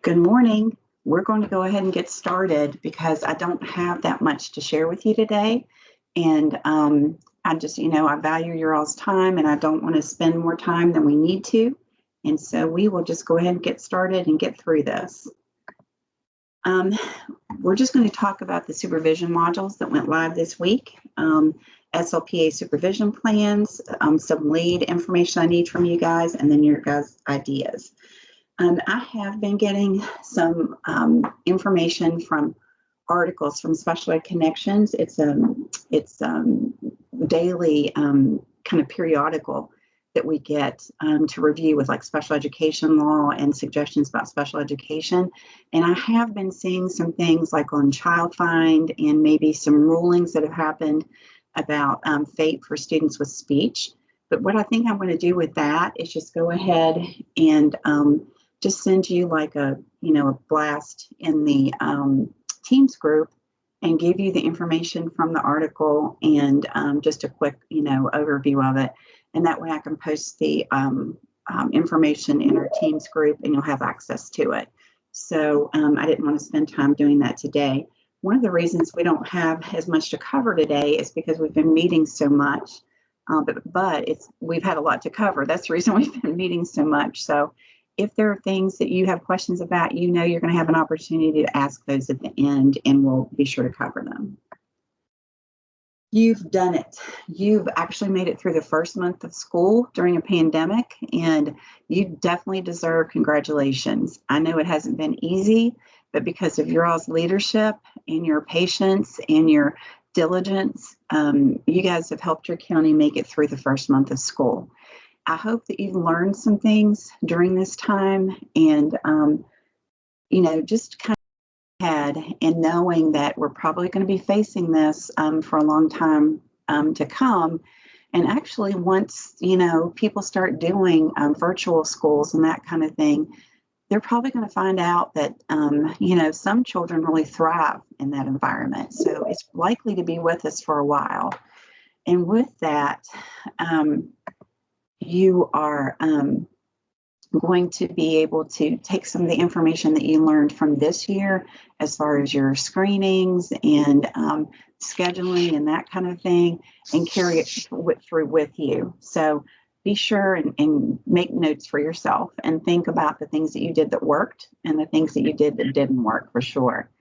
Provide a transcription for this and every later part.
Good morning. We're going to go ahead and get started because I don't have that much to share with you today. And I just, I value your all's time and I don't want to spend more time than we need to. And so we will just go ahead and get started and get through this. We're just going to talk about the supervision modules that went live this week. SLPA Supervision Plans, some lead information I need from you guys, and then your guys' ideas. I have been getting some information from articles from Special Ed Connections. It's daily kind of periodical that we get to review with like special education law and suggestions about special education. And I have been seeing some things like on Child Find and maybe some rulings that have happened about FAPE for students with speech. But what I think I'm going to do with that is just go ahead and just send you like a blast in the Teams group and give you the information from the article and just a quick overview of it. And that way I can post the information in our Teams group and you'll have access to it. So I didn't want to spend time doing that today. One of the reasons we don't have as much to cover today is because we've been meeting so much, but we've had a lot to cover. That's the reason we've been meeting so much. So if there are things that you have questions about, you're going to have an opportunity to ask those at the end and we'll be sure to cover them. You've done it. You've actually made it through the first month of school during a pandemic, and you definitely deserve congratulations. I know it hasn't been easy, but because of your all's leadership and your patience and your diligence, you guys have helped your county make it through the first month of school. I hope that you've learned some things during this time and, just kind of ahead and knowing that we're probably going to be facing this for a long time to come. And actually, once, people start doing virtual schools and that kind of thing, they're probably going to find out that, some children really thrive in that environment. So it's likely to be with us for a while. And with that, you are going to be able to take some of the information that you learned from this year as far as your screenings and scheduling and that kind of thing and carry it through with you. So be sure and make notes for yourself and think about the things that you did that worked and the things that you did that didn't work for sure.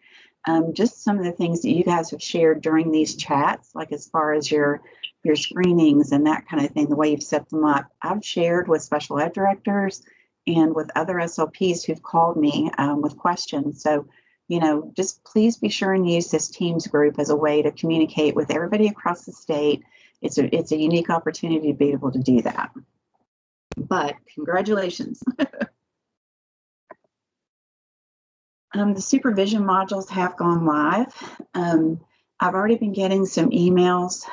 Just some of the things that you guys have shared during these chats, like as far as your screenings and that kind of thing, the way you've set them up, I've shared with special ed directors and with other SLPs who've called me with questions. So, just please be sure and use this Teams group as a way to communicate with everybody across the state. It's a unique opportunity to be able to do that. But congratulations. The supervision modules have gone live. I've already been getting some emails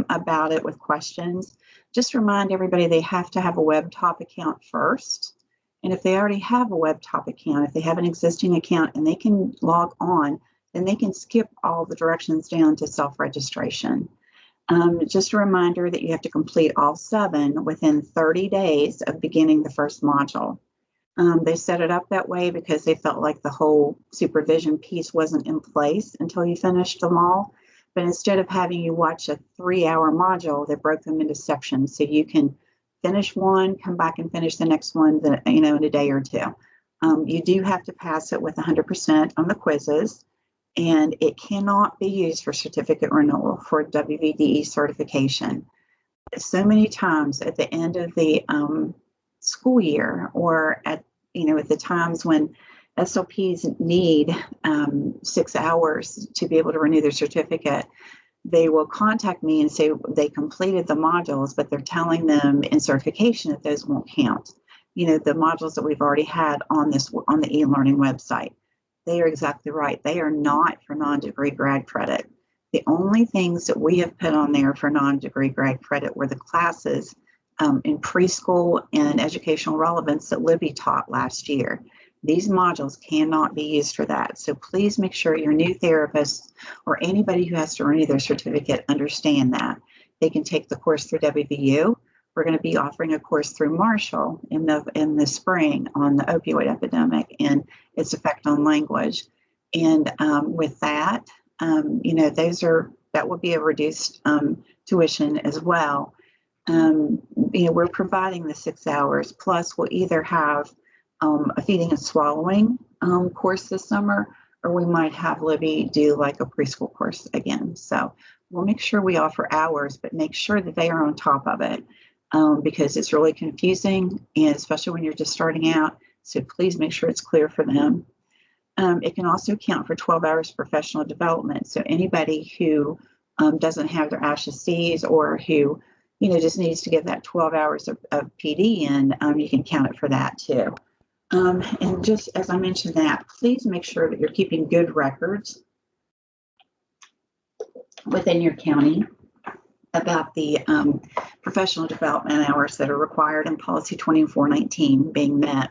about it with questions. Just remind everybody they have to have a WebTop account first. And if they already have a WebTop account, if they have an existing account and they can log on, then they can skip all the directions down to self-registration. Just a reminder that you have to complete all 7 within 30 days of beginning the first module. They set it up that way because they felt like the whole supervision piece wasn't in place until you finished them all. But instead of having you watch a 3-hour module, they broke them into sections so you can finish one, come back and finish the next one, in a day or two. You do have to pass it with 100% on the quizzes, and it cannot be used for certificate renewal for WVDE certification. So many times at the end of the school year or at the times when SLPs need 6 hours to be able to renew their certificate, they will contact me and say they completed the modules, but they're telling them in certification that those won't count. The modules that we've already had on the e-learning website. They are exactly right. They are not for non-degree grad credit. The only things that we have put on there for non-degree grad credit were the classes in preschool and educational relevance that Libby taught last year. These modules cannot be used for that. So please make sure your new therapists or anybody who has to renew their certificate understand that. They can take the course through WVU, we're going to be offering a course through Marshall in the spring on the opioid epidemic and its effect on language. And with that, that would be a reduced tuition as well. We're providing the 6 hours, plus we'll either have a feeding and swallowing course this summer, or we might have Libby do like a preschool course again. So we'll make sure we offer hours, but make sure that they are on top of it because it's really confusing, and especially when you're just starting out. So please make sure it's clear for them. It can also count for 12 hours professional development. So anybody who doesn't have their ASHA-Cs or who just needs to get that 12 hours of PD in, you can count it for that too. And just as I mentioned that, please make sure that you're keeping good records within your county about the professional development hours that are required in policy 2419 being met.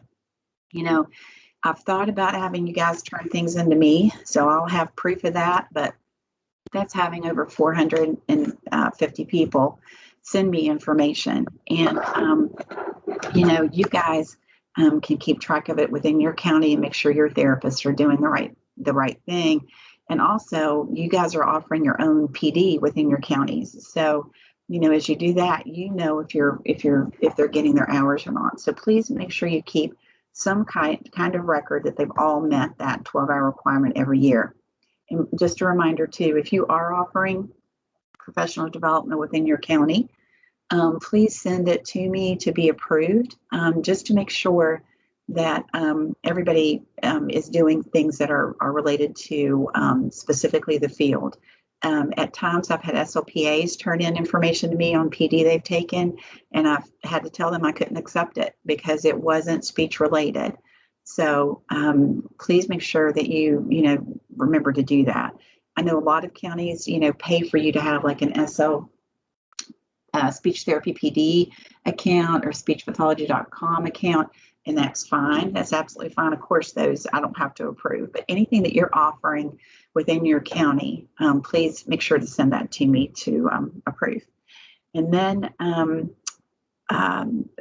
I've thought about having you guys turn things into me, so I'll have proof of that, but that's having over 450 people send me information. And, you guys can keep track of it within your county and make sure your therapists are doing the right thing. And also, you guys are offering your own PD within your counties. So, as you do that, if they're getting their hours or not. So please make sure you keep some kind of record that they've all met that 12-hour requirement every year. And just a reminder too, if you are offering professional development within your county, please send it to me to be approved, just to make sure that everybody is doing things that are related to specifically the field. At times I've had SLPAs turn in information to me on PD they've taken, and I've had to tell them I couldn't accept it because it wasn't speech related. So please make sure that you remember to do that. I know a lot of counties, pay for you to have like an speech therapy PD account or speechpathology.com account, and that's fine. That's absolutely fine. Of course, those I don't have to approve, but anything that you're offering within your county, please make sure to send that to me to approve. And then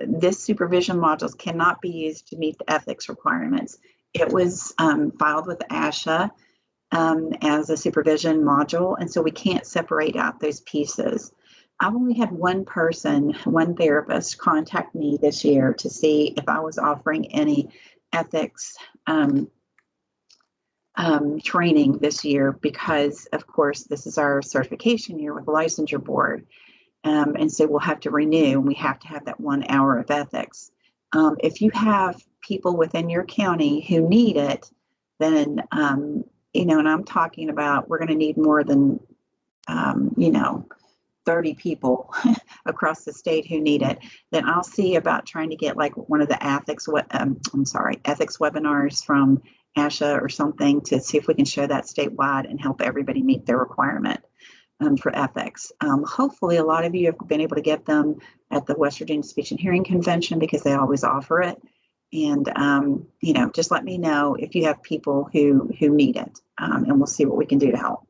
this supervision modules cannot be used to meet the ethics requirements. It was filed with ASHA as a supervision module, and so we can't separate out those pieces. I've only had one therapist contact me this year to see if I was offering any ethics training this year because, of course, this is our certification year with the licensure board. And so we'll have to renew, and we have to have that 1 hour of ethics. If you have people within your county who need it, then, and I'm talking about we're going to need more than, 30 people across the state who need it, then I'll see about trying to get like one of the ethics webinars from ASHA or something to see if we can show that statewide and help everybody meet their requirement for ethics. Hopefully a lot of you have been able to get them at the West Virginia Speech and Hearing Convention because they always offer it. And, just let me know if you have people who need it, and we'll see what we can do to help.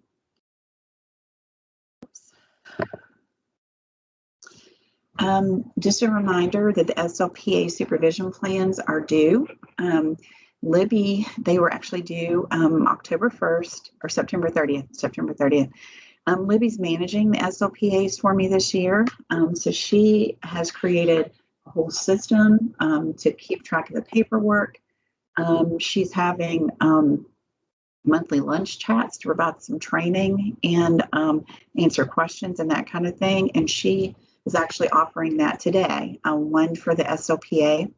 Just a reminder that the SLPA supervision plans are due. Libby, they were actually due October 1st or September 30th. Libby's managing the SLPAs for me this year. So she has created a whole system to keep track of the paperwork. She's having monthly lunch chats to provide some training and answer questions and that kind of thing. And she is actually offering that today, one for the SLPA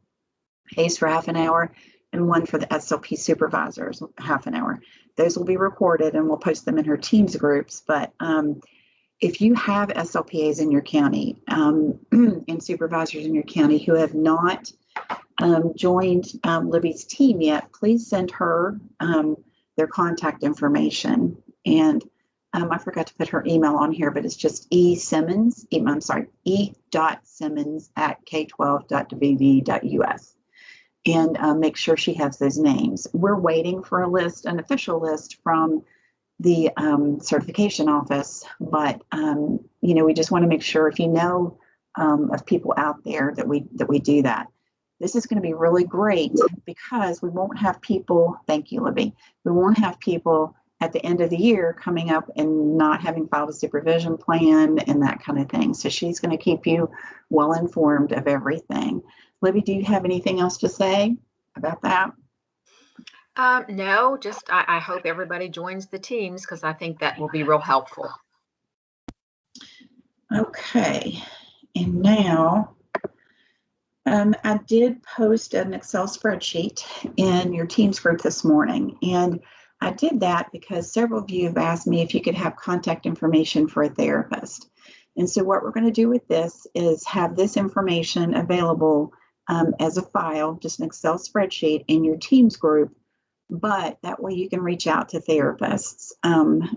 pays for half an hour and one for the SLP supervisors, half an hour. Those will be recorded and we'll post them in her Teams groups. But if you have SLPAs in your county and supervisors in your county who have not joined Libby's team yet, please send her their contact information. And I forgot to put her email on here, but it's just e.simmons@k12.wv.us. And make sure she has those names. We're waiting for an official list from the certification office, but we just want to make sure if you know of people out there that we do that. This is going to be really great because we won't have people, thank you, Libby, we won't have people at the end of the year coming up and not having filed a supervision plan and that kind of thing. So she's going to keep you well informed of everything. Libby, do you have anything else to say about that? No, just I hope everybody joins the teams because I think that will be real helpful. Okay, and now I did post an Excel spreadsheet in your Teams group this morning, and I did that because several of you have asked me if you could have contact information for a therapist. And so what we're going to do with this is have this information available as a file, just an Excel spreadsheet in your Teams group, but that way you can reach out to therapists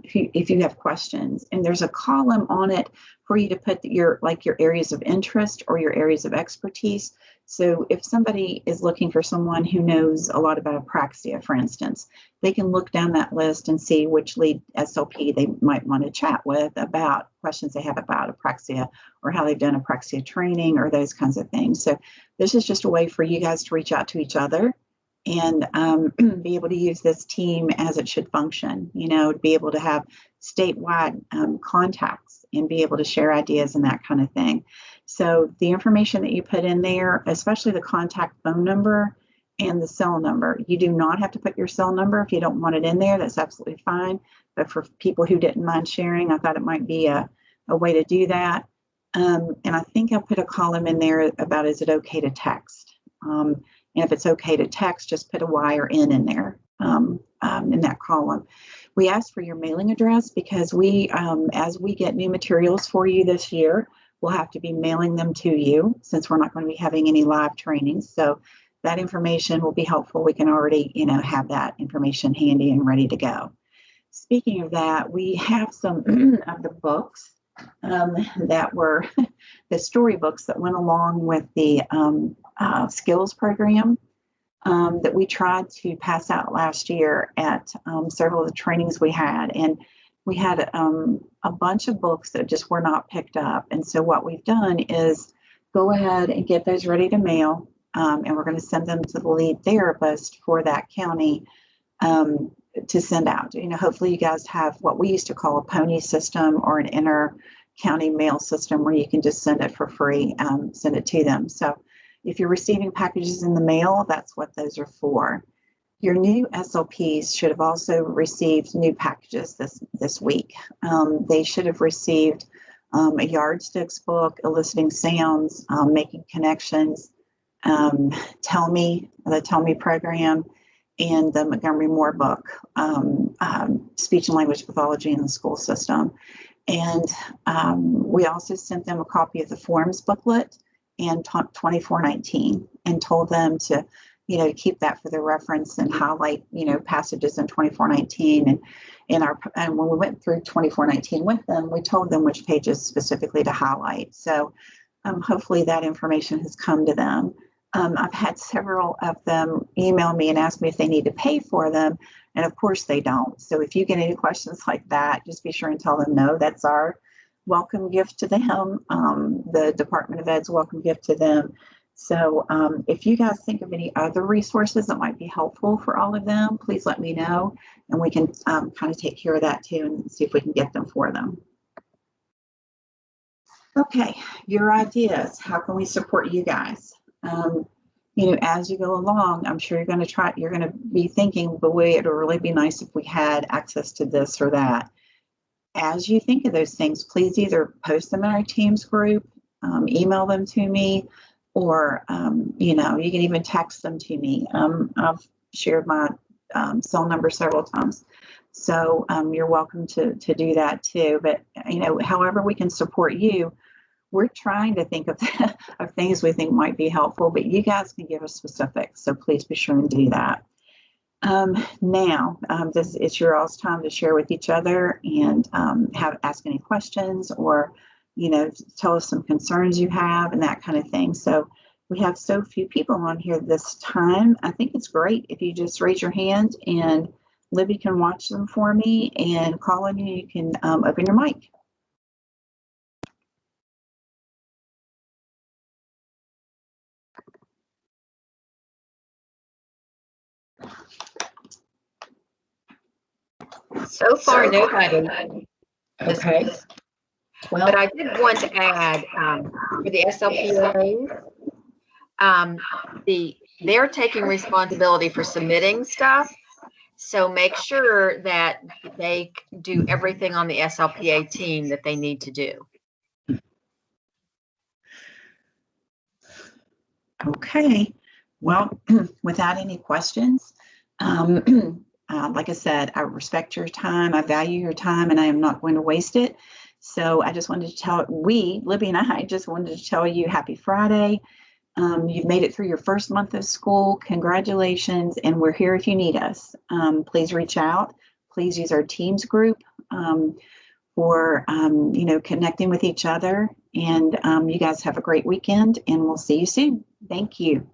if you have questions. And there's a column on it for you to put your areas of interest or your areas of expertise. So if somebody is looking for someone who knows a lot about apraxia, for instance, they can look down that list and see which lead SLP they might want to chat with about questions they have about apraxia or how they've done apraxia training or those kinds of things. So this is just a way for you guys to reach out to each other and be able to use this team as it should function, be able to have statewide contacts and be able to share ideas and that kind of thing. So the information that you put in there, especially the contact phone number and the cell number, you do not have to put your cell number if you don't want it in there. That's absolutely fine. But for people who didn't mind sharing, I thought it might be a way to do that. And I think I'll put a column in there about, is it okay to text? And if it's okay to text, just put a Y or N in there in that column. We asked for your mailing address because we, as we get new materials for you this year, we'll have to be mailing them to you since we're not going to be having any live trainings. So that information will be helpful. We can already, have that information handy and ready to go. Speaking of that, we have some of the books that were the storybooks that went along with the skills program that we tried to pass out last year at several of the trainings we had. And we had a bunch of books that just were not picked up. And so what we've done is go ahead and get those ready to mail. And we're going to send them to the lead therapist for that county to send out. Hopefully you guys have what we used to call a pony system or an inter-county mail system where you can just send it for free, send it to them. So if you're receiving packages in the mail, that's what those are for. Your new SLPs should have also received new packages this week. They should have received a yardsticks book, eliciting sounds, making connections, the Tell Me program, and the Montgomery Moore book, Speech and Language Pathology in the School System. And we also sent them a copy of the forms booklet and 2419 and told them to, keep that for their reference and highlight, passages in 2419. And when we went through 2419 with them, we told them which pages specifically to highlight. So hopefully that information has come to them. I've had several of them email me and ask me if they need to pay for them. And of course they don't. So if you get any questions like that, just be sure and tell them no, that's our welcome gift to them, the Department of Ed's welcome gift to them. So if you guys think of any other resources that might be helpful for all of them, please let me know and we can kind of take care of that too and see if we can get them for them. Okay, your ideas. How can we support you guys? As you go along, I'm sure you're going to be thinking, but wait, it would really be nice if we had access to this or that. As you think of those things, please either post them in our Teams group, email them to me, or, you can even text them to me. I've shared my cell number several times. So you're welcome to do that too. But, however we can support you, we're trying to think of things we think might be helpful, but you guys can give us specifics. So please be sure and do that. Now, it's your all's time to share with each other and ask any questions or, tell us some concerns you have and that kind of thing. So we have so few people on here this time. I think it's great if you just raise your hand and Libby can watch them for me and call on you. You can open your mic. So far, nobody. Okay. Well, But I did want to add for the SLPA, they're taking responsibility for submitting stuff. So make sure that they do everything on the SLPA team that they need to do. okay. Well, without any questions, like I said, I respect your time, I value your time, and I am not going to waste it. So I just wanted to tell Libby and I just wanted to tell you happy Friday. You've made it through your first month of school. Congratulations, and we're here if you need us. Please reach out. Please use our Teams group for connecting with each other. And you guys have a great weekend, and we'll see you soon. Thank you.